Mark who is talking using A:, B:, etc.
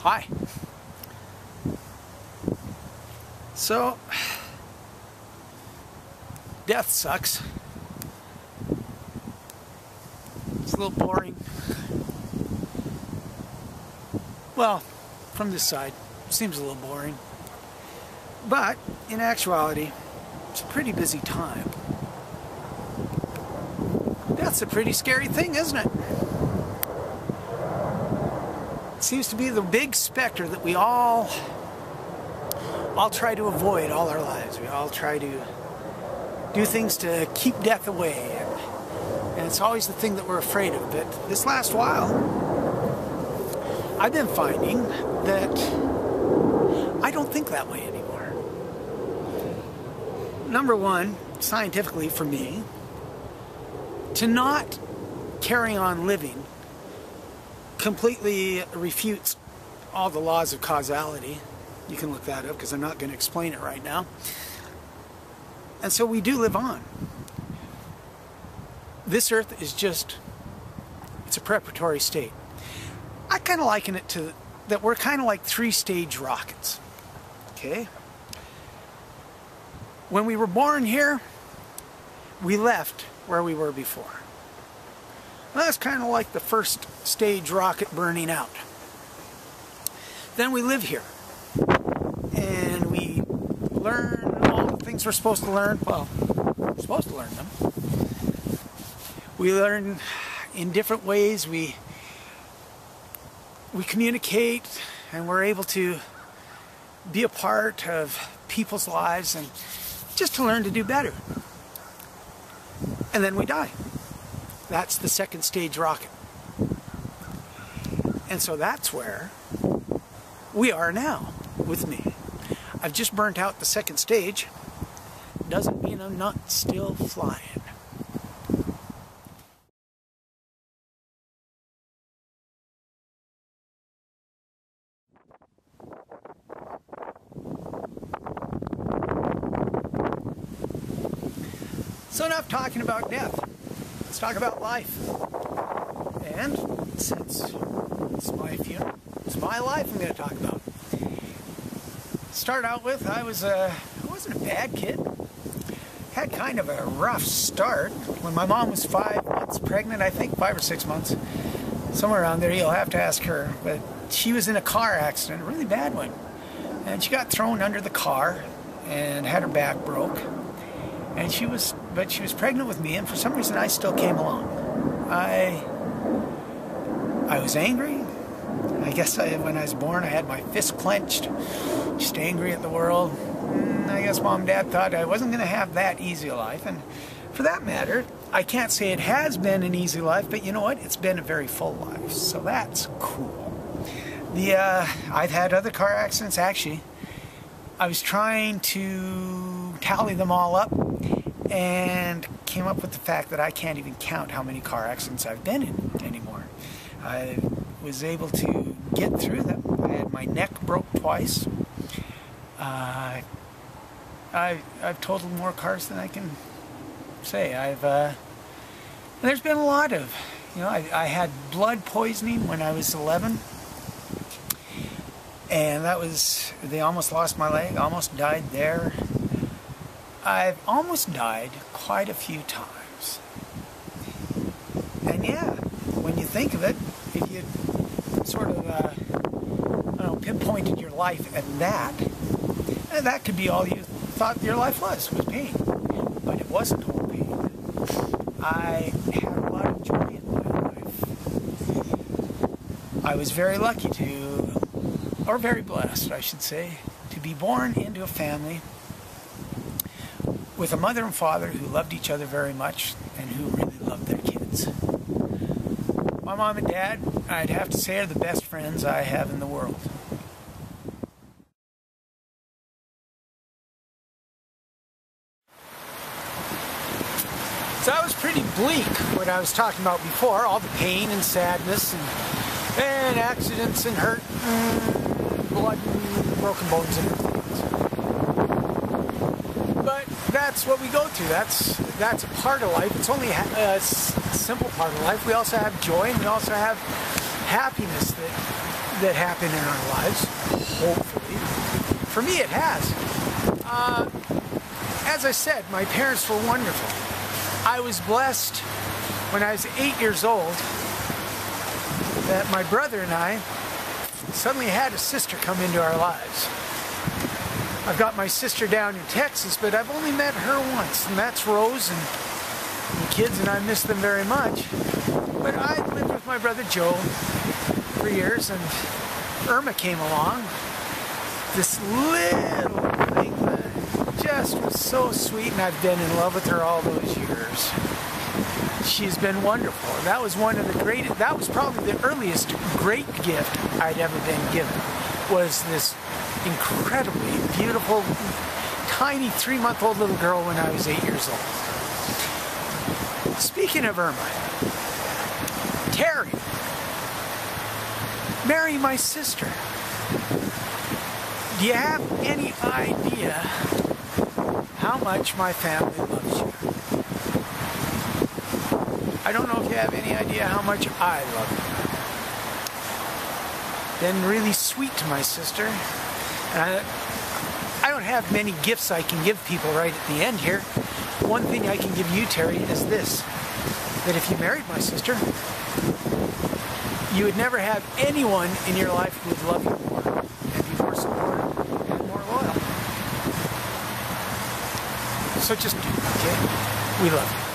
A: Hi. So, death sucks. It's a little boring. Well, from this side, it seems a little boring. But, in actuality, it's a pretty busy time. Death's a pretty scary thing, isn't it? It seems to be the big specter that we all try to avoid all our lives. We all try to do things to keep death away. And it's always the thing that we're afraid of. But this last while, I've been finding that I don't think that way anymore. Number one, scientifically for me, to not carry on living completely refutes all the laws of causality. You can look that up because I'm not going to explain it right now. And so we do live on. This earth is just, it's a preparatory state. I kind of liken it to that we're kind of like three-stage rockets. Okay? When we were born here, we left where we were before. Well, that's kind of like the first stage rocket burning out. Then we live here. And we learn all the things we're supposed to learn. Well, we're supposed to learn them. We learn in different ways. We communicate, and we're able to be a part of people's lives and just to learn to do better. And then we die. That's the second stage rocket. And so that's where we are now with me. I've just burnt out the second stage. Doesn't mean I'm not still flying. So enough talking about death. Let's talk about life. And since it's my funeral, it's my life I'm going to talk about. Start out with, I wasn't a bad kid. Had kind of a rough start. When my mom was 5 months pregnant, I think 5 or 6 months, somewhere around there, you'll have to ask her. But she was in a car accident, a really bad one. And she got thrown under the car and had her back broke. And she was pregnant with me, and for some reason I still came along. I was angry. I guess when I was born, I had my fist clenched, just angry at the world. I guess Mom and Dad thought I wasn't going to have that easy a life. And for that matter, I can't say it has been an easy life, but you know what? It's been a very full life. So that's cool. I've had other car accidents, actually. I was trying to tally them all up and came up with the fact that I can't even count how many car accidents I've been in anymore. I was able to get through them. I had my neck broke twice. I've totaled more cars than I can say. There's been a lot of, I had blood poisoning when I was 11. And they almost lost my leg, almost died there. I've almost died quite a few times. And yeah, when you think of it, if you sort of, pinpointed your life at that could be all you thought your life was pain. But it wasn't all pain. I had a lot of joy in my life. I was very lucky or very blessed, I should say, to be born into a family with a mother and father who loved each other very much and who really loved their kids. My mom and dad, I'd have to say, are the best friends I have in the world. So that was pretty bleak, what I was talking about before, all the pain and sadness and accidents and hurt and blood and broken bones and everything else. But that's what we go through. That's a part of life. It's only a simple part of life. We also have joy, and we also have happiness that that happen in our lives, hopefully. For me, it has. As I said, my parents were wonderful. I was blessed when I was 8 years old that my brother and I suddenly had a sister come into our lives. I've got my sister down in Texas, but I've only met her once, and that's Rose, and the kids and I miss them very much. But I lived with my brother Joe for years, and Irma came along, this little thing that just was so sweet, and I've been in love with her all those years. She's been wonderful. That was one of the greatest, that was probably the earliest great gift I'd ever been given, was this incredibly beautiful, tiny 3-month-old little girl when I was 8 years old. Speaking of Irma, Terry, marry my sister. Do you have any idea how much my family loves you? I don't know if you have any idea how much I love you. Been really sweet to my sister. And I don't have many gifts I can give people right at the end here. One thing I can give you, Terry, is this: that if you married my sister, you would never have anyone in your life who would love you more and be more supportive and more loyal. So just do, okay? We love you.